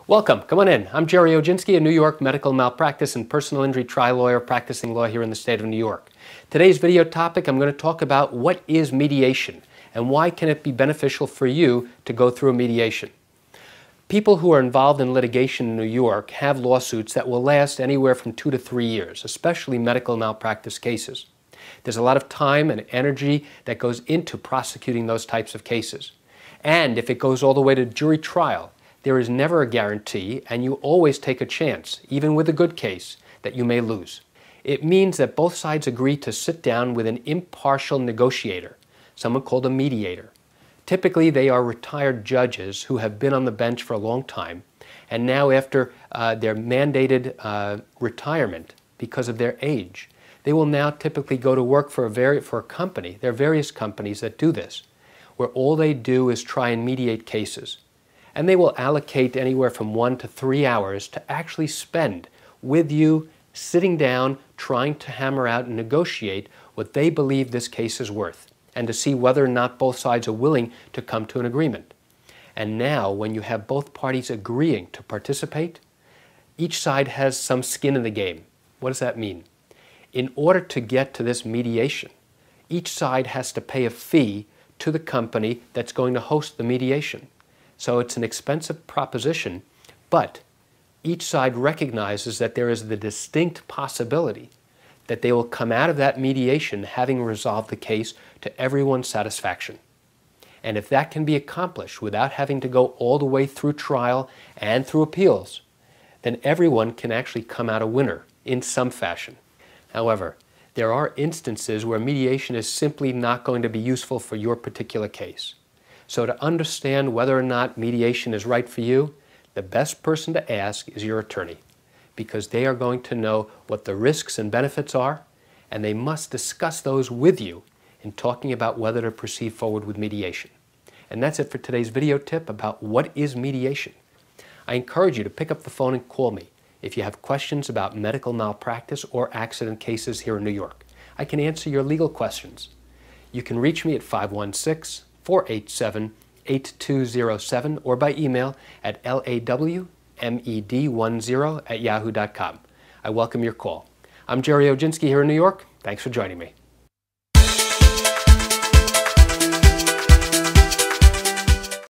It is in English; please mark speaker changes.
Speaker 1: Welcome. Come on in. I'm Jerry Oginski, a New York medical malpractice and personal injury trial lawyer practicing law here in the state of New York. Today's video topic, I'm going to talk about what is mediation and why can it be beneficial for you to go through a mediation. People who are involved in litigation in New York have lawsuits that will last anywhere from 2 to 3 years, especially medical malpractice cases. There's a lot of time and energy that goes into prosecuting those types of cases. And if it goes all the way to jury trial, there is never a guarantee, and you always take a chance, even with a good case, that you may lose. It means that both sides agree to sit down with an impartial negotiator, someone called a mediator. Typically, they are retired judges who have been on the bench for a long time, and now after their mandated retirement because of their age, they will now typically go to work for a company. There are various companies that do this, where all they do is try and mediate cases. And they will allocate anywhere from 1 to 3 hours to actually spend with you, sitting down, trying to hammer out and negotiate what they believe this case is worth, and to see whether or not both sides are willing to come to an agreement. And now, when you have both parties agreeing to participate, each side has some skin in the game. What does that mean? In order to get to this mediation, each side has to pay a fee to the company that's going to host the mediation. So it's an expensive proposition, but each side recognizes that there is the distinct possibility that they will come out of that mediation having resolved the case to everyone's satisfaction. And if that can be accomplished without having to go all the way through trial and through appeals, then everyone can actually come out a winner in some fashion. However, there are instances where mediation is simply not going to be useful for your particular case. So to understand whether or not mediation is right for you, the best person to ask is your attorney, because they are going to know what the risks and benefits are, and they must discuss those with you in talking about whether to proceed forward with mediation. And that's it for today's video tip about what is mediation. I encourage you to pick up the phone and call me if you have questions about medical malpractice or accident cases here in New York. I can answer your legal questions. You can reach me at 516-487-8207 or by email at lawmed10@yahoo.com. I welcome your call. I'm Jerry Oginski here in New York. Thanks for joining me.